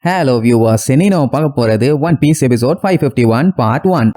Hello viewers, இன்னைக்கு நம்ம பார்க்க போறது One Piece episode 551 part 1.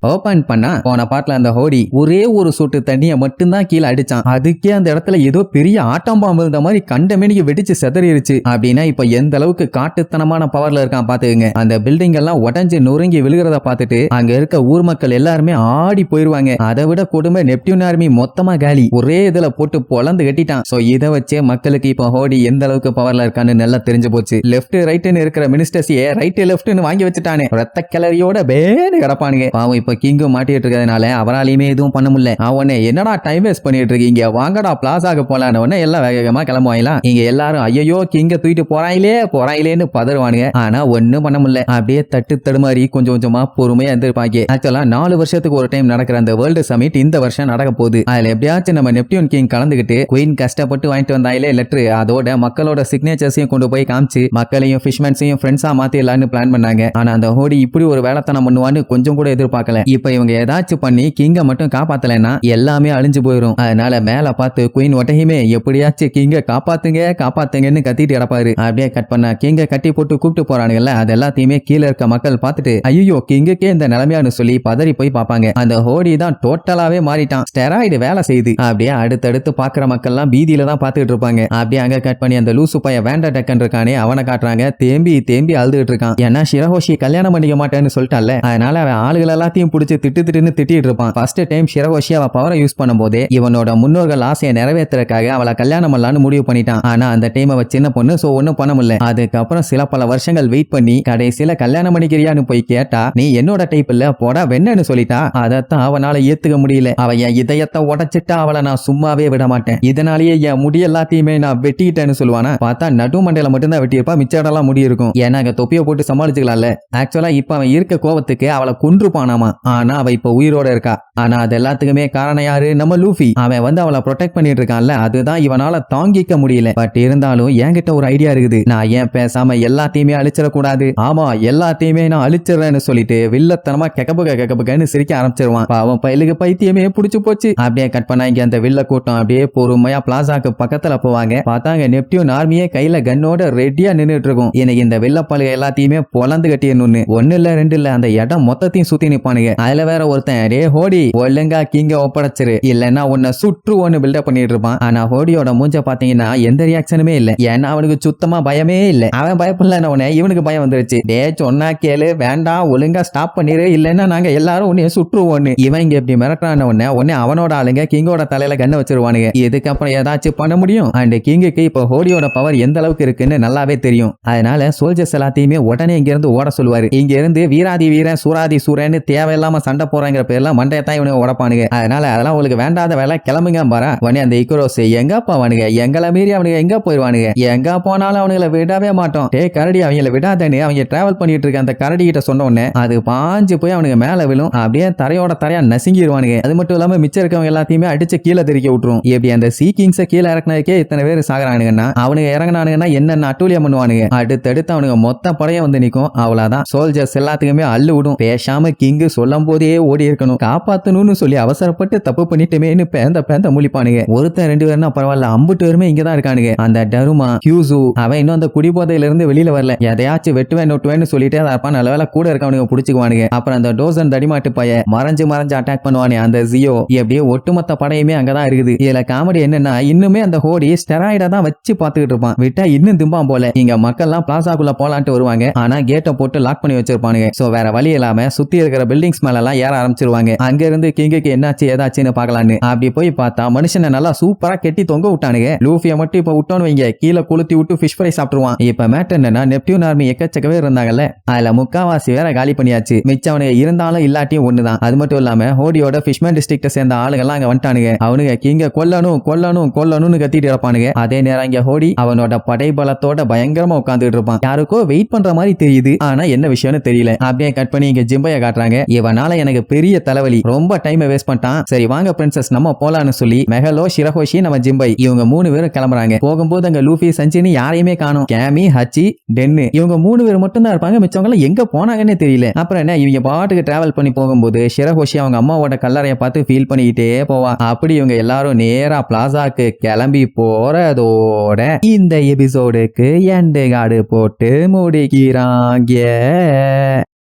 Open பண்ணா போன பாட்டுல அந்த ஹோடி ஒரே ஒரு சொட்டு தண்ணியை மட்டும்தான் கீழே அடிச்சான். அதுக்கே அந்த இடத்துல ஏதோ பெரிய ஆட்டம் பாம்பு இருந்த மாதிரி கண்டமேனிக்கு வெடிச்சு செதறிடுச்சு. அப்படின்னா இப்ப எந்த அளவுக்கு காட்டுத்தனமான பவர்ல இருக்கான் பாத்துக்கங்க. அந்த பில்டிங் எல்லாம் உடஞ்சு நொறுங்கி விழுகிறத பார்த்துட்டு அங்க இருக்க ஊர் மக்கள் எல்லாருமே ஆடி போயிருவாங்க. அதை விட கொடுமை நெப்டியூன் ஆர்மி மொத்தமா காலி, ஒரே இதுல போட்டு பொலந்து கட்டிட்டான். சோ இதை வச்சே மக்களுக்கு இப்ப ஹோடி எந்த அளவுக்கு பவர்ல இருக்கான்னு நல்லா தெரிஞ்சு போச்சு. லெப்ட் ரைட்னு இருக்கிற மினிஸ்டர்ஸையே ரைட் லெப்ட்னு வாங்கி வச்சுட்டானே. ரத்த கிளறியோட பேனு கிடப்பானுங்க. பாவம் இப்ப கிங்கு மாட்டிட்டு இருக்கிறதுனால அவராலையுமே எதுவும் பண்ண முடியல. அவனே என்னடா டைம் வேஸ்ட் பண்ணிட்டு இருக்கீங்க, வாங்கடா பிளாஸாக்கு போலான்னு எல்லாம் வேகமா கிளம்புவாங்களா. இங்க எல்லாரும் ஐயோ கிங்க தூக்கிட்டு போறாங்களேன்னு பதறுவானுங்க. ஆனா ஒண்ணும் பண்ண முடியல. அப்படியே தட்டு தடுமாறி கொஞ்சம் கொஞ்சமா பொறுமையா இருந்திருப்பாங்க. ஆக்சுவலா 4 வருஷத்துக்கு ஒரு டைம் நடக்கிற அந்த வேர்ல்டு சமிட் இந்த வருஷம் நடக்க போகுது. அதுல எப்படியாச்சும் நம்ம நெப்டியூன் கிங் கலந்துகிட்டு குயின் கஷ்டப்பட்டு வாங்கிட்டு வந்தாங்களே லெட்டர், அதோட மக்களோட சிக்னேச்சர்ஸையும் கொண்டு போய் காமிச்சு மக்களையும் ஃபிஷ்மேன்ஸையும் ஃப்ரெண்ட்ஸா மாத்திடலான்னு பிளான் பண்ணாங்க. ஆனா அந்த ஹோடி இப்படி ஒரு வேலைத்தனம் பண்ணுவான்னு கொஞ்சம் கூட எதிர்பார்க்கல. இப்ப இவங்க ஏதாச்சும் பண்ணி கிங்க மட்டும் காப்பாத்தலைன்னா எல்லாமே அழிஞ்சு போயிடும். அதனால மேல பார்த்து குயின் ஒட்டஹிமே எப்படியாச்சும் கிங்க காப்பாத்துங்கன்னு கத்திட்டு கிடப்பாரு. அப்படியே கட் பண்ண கிங்க கட்டி போட்டு கூப்பிட்டு போறானுங்கல்ல, அது எல்லாத்தையுமே கீழே இருக்க மக்கள் பார்த்துட்டு ஐயோ கிங்குக்கே இந்த நிலைமையானு சொல்லி பதறி போய் பார்ப்பாங்க. அந்த ஹோடி தான் டோட்டலாவே மாறிட்டான். ஸ்டெராய்டு வேலை செய்யுது. அப்படியே அடுத்தடுத்து பாக்குற மக்கள் எல்லாம் பீதியில தான் பாத்துட்டு இருப்பாங்க. அப்படியே அங்க கட் பண்ணி அந்த லூசு பைய வேண்ட டக்கன் இருக்கானே அவனை காட்டுறாங்க. தேம்பி அழுதுட்டு இருக்கான். ஏன்னா ஷிரஹோஷி கல்யாணம் பண்ணிக்க மாட்டேன்னு சொல்லிட்டால, அதனால அவன் ஆளுகள் எல்லாத்தையும் பிடிச்சி திட்டிட்டு இருப்பான். ஃபர்ஸ்ட் டைம் ஷிரஹோஷி அவ பவரை யூஸ் பண்ணும்போது இவனோட முன்னோர்கள் ஆசையை நிறைவேற்றுறதுக்காக அவளை கல்யாணம் பண்ணலான்னு முடிவு பண்ணிட்டான். ஆனா அந்த டைம் அவ சின்ன பொண்ணு, சோ ஒன்னும் பண்ண முடியல. அதுக்கப்புறம் சில பல வருஷங்கள் வெயிட் பண்ணி கடைசியில கல்யாணம் பண்ணிக்கிறியான்னு போய் கேட்டா நீ என்னோட டைப் இல்ல போடா வெண்ணன்னு சொல்லிட்டா. அதத்தான் அவனால ஏத்துக்க முடியல. அவ என் இதயத்தை உடைச்சிட்டா அவளை நான் சும்மாவே விட மாட்டேன், இதனாலேயே என் முடி எல்லாத்தையுமே நான் வெட்டிட்டேன்னு சொல்லுவானா. பார்த்தா நடு மண்டையில மட்டும்தான் வெட்டியிருப்பா, மிச்சடெல்லாம் முடி இருக்கும். ஏன்னா அங்க தொப்பியை போட்டு சமாளிச்சுக்கலாம்ல. ஆக்சுவலா இப்ப அவன் இருக்க கோவத்துக்கு அவளை கொன்றுப்பானாமா. ஆனா அவ இப்ப உயிரோட இருக்கா. ஆனா அது எல்லாத்துக்குமே காரணம் யாரு? நம்ம லூஃபி. அவன் அவளை ப்ரொடெக்ட் பண்ணிட்டு இருக்கான்ல, அதுதான் இவனால தாங்கிக்க முடியல. பட் இருந்தாலும் என்கிட்ட ஒரு ஐடியா இருக்குது. நான் ஏன் பேசாம எல்லாத்தையுமே அழிச்சிடக்கூடாது? ஆமா எல்லாத்தையுமே நான் அழிச்சிடறேன்னு சொல்லிட்டு வில்லத்தனமா கெக்கப்புன்னு சிரிக்க ஆரம்பிச்சிருவான். அவன் பயிலுக்கு பைத்தியமே புடிச்சு போச்சு. அப்படியே கட் பண்ணா இங்க அந்த வில்ல கூட்டம் அப்படியே பொறுமையா பிளாசாக்கு பக்கத்துல போவாங்க. பார்த்தாங்க நெப்டியூன் ஆர்மியே கையில கன்னோட ரெடியா நின்னுட்டு இருக்கும். எனக்கு இந்த வில்லப்பழு எல்லாத்தையுமே பொலந்து கட்டியணும்னு 1 இல்ல 2 இல்ல அந்த இடம் மொத்தத்தையும் சுத்தி நிப்பானுங்க. அதுல வேற ஒருத்தன் ரே ஹோடி ஒழுங்கா கிங்க ஒப்படைச்சிரு இல்லன்னா உன்னை சுற்றுவோன்னு பில்டப் பண்ணிட்டு இருப்பான். ஆனா ஹோடியோட மூஞ்ச பாத்தீங்கன்னா எந்த ரியாக்ஷனுமே இல்ல. ஏன்னா அவனுக்கு சுத்தமா பயமே இல்ல. அவன் பயப்படலன்னு உடனே இவனுக்கு பயம் வந்துருச்சு. டே சொன்னா கேளு, வேண்டாம் ஒழுங்கா ஸ்டாப் பண்ணிரு இல்லன்னா நாங்க எல்லாரும் உன்னைய சுற்றுவோன்னு. இவன் இங்க எப்படி மிரட்டான உடனே அவனோட ஆளுங்க கிங்கோட தலையில கண்ணை வச்சிருவானுங்க. இதுக்கப்புறம் ஏதாச்சும் பண்ண முடியும். அண்ட் கிங்குக்கு இப்ப ஹோடியோட பவர் எந்த அளவுக்கு இருக்குன்னு நல்லாவே தெரியும். அதனால சோல்ஜர்ஸ் எல்லாத்தையுமே உடனே இங்க இருந்து ஓட சொல்லுவாரு. இங்க இருந்து வீராதி வீரன் சூராதி சூரன்னு தேவையில்லாம சண்டை போறாங்கிற பேர்ல மண்டையத்தான் இவனுக்கு உடப்பானுங்க. அதனால அதெல்லாம் உங்களுக்கு வேண்டாத வேலை, கிளம்புங்க பாரா. உடனே அந்த இக்குரோஸ் எங்க போவானுங்க, எங்களை மீறி அவனுக்கு எங்க போயிருவானுங்க, எங்க போனாலும் அவனுங்களை விடவே மாட்டோம். டே கரடி அவங்களை விடாதேன்னு அவங்க டிராவல் பண்ணிட்டு இருக்க அந்த கரடி கிட்ட சொன்ன உடனே அது பாஞ்சு போய் அவனுக்கு மேல விழும். அப்படியே தரையோட தரையா நசுங்கிடுவானுங்க. அது மட்டும் இல்லாம மிச்சம் இருக்கவங்க எல்லாத்தையுமே அடிச்சு கீழே தெரிக்க விட்டுரும். எப்படி அந்த சீ கிங்ஸ கீழே இறக்குனதுக்கே இத்தனை பேர் சாகுறானுங்கன்னா அவனுக்கு இறங்கினானுங்கன்னா என்னென்ன அட்டூழியம் பண்ணுவானுங்க. அடுத்தடுத்து அவனுக்கு மொத்த படையம் வந்து நிற்கும். அவ்வளவுதான், சோல்ஜர்ஸ் எல்லாத்துக்குமே அள்ளு விடும். பேசாம கிங்கு சொல்லும் போதே ஓடி இருக்கணும், காப்பாத்தணும்னு சொல்லி அவசரப்பட்டு தப்பு பண்ணிட்டுமேன்னு பேந்த முழிப்பானுங்க. ஒருத்தன் 2 பேர்னா பரவாயில்ல, 50 பேருமே இங்கதான் இருக்கானுங்க. அந்த டருமா ஹியூசு அவன் இன்னும் அந்த குடிபோதையில இருந்து வெளியில வரல. எதையாச்சும் வெட்டுவேன் நொட்டுவேன்னு சொல்லிட்டே இருப்பான். நல்ல வேலை கூட இருக்கவனுங்க புடிச்சுக்குவானுங்க. அப்புறம் அந்த டோசன் தடிமாட்டு பைய மறைஞ்சு அட்டாக் பண்ணுவானே அந்த ஜியோ, எப்படியே ஒட்டுமொத்த படையுமே அங்கதான் இருக்குது. இதுல காமெடி என்னன்னா இன்னுமே அந்த ஹோடி ஸ்டெராய்டை தான் வச்சு பாத்துக்கிட்டு இருப்பான். விட்டா இன்னும் திம்பான் போல. இங்க மக்கள் எல்லாம் பிளாசாக்குள்ள போலான்ட்டு வருவாங்க. ஆனா கேட்டை போட்டு லாக் பண்ணி வச்சிருப்பானுங்க. சோ வேற வழி இல்லாம சுத்தி இருக்கிற பில்டிங்ஸ் மேல எல்லாம் ஏற ஆரம்பிச்சிருவாங்க. அங்க இருந்து கிங்குக்கு என்னாச்சு ஏதாச்சுன்னு பாக்கலான்னு அப்படி போய் பார்த்தா மனுஷனை நல்லா சூப்பரா கெட்டி தொங்க விட்டானுங்க. லூஃபிய மட்டும் இப்ப விட்டோன்னு வைங்க, கீழே கொளுத்தி விட்டு ஃபிஷ் ஃப்ரை சாப்பிட்டுருவான். இப்ப மேட்டர் என்னன்னா நெப்டியூன் ஆர்மி எக்கச்சக்கவே இருந்தாங்கல்ல, அதுல முக்காவாசி வேற காலி பண்ணியாச்சு. மிச்சவனுங்க இருந்தாலும் இல்லாட்டியும் ஒண்ணுதான். அது மட்டும் இல்லாம ஹோடியோட ஃபிஷ்மேன் டிஸ்ட்ரிக்ட சேர்ந்த ஆளுங்க எல்லாம் அங்க வந்துட்டானுங்க. அவனுங்க கிங்க கொல்லணும்னு கத்திட்டு இருப்பானுங்க. அதே நேரம் இங்க ஹோடி அவனோட படைபலத்தோட பயங்கரமா உட்கார்ந்துட்டு இருப்பான். யாருக்கோ வெயிட் பண்ற மாதிரி தெரியுது, ஆனா என்ன விஷயம்னு தெரியல. அப்படியே கட் பண்ணி இங்க ஜிம்பைய காட்டுறாங்க. இவனால எனக்கு பெரிய தலைவலி, ரொம்ப டைம் வேஸ்ட் பண்ணிட்டான். சரி வாங்க பிரின்சஸ் நம்ம போலான்னு சொல்லி மெகலோ, ஷிரஹோஷி, நம்ம ஜிம்பை இவங்க 3 பேரும் கிளம்புறாங்க. போகும்போது அங்க லூஃபி, சஞ்சினி யாரையுமே காணோம். கேமி, ஹச்சி, டென்னு இவங்க 3 பேர் மட்டும் தான் இருப்பாங்க. மிச்சவங்க எல்லாம் எங்க போனாங்கன்னே தெரியல. அப்புறம் என்ன, இவங்க பாட்டுக்கு டிராவல் பண்ணி போகும்போது ஷிரஹோஷி அவங்க அம்மாவோட கல்லறைய பார்த்து ஃபீல் பண்ணிக்கிட்டே போவா. அப்படி இவங்க எல்லாரும் நேரா பிளாசாக்கு கிளம்பி போறதோட இந்த எபிசோடுக்கு எண்டு கார்டு போட்டு முடிக்கிறாங்க.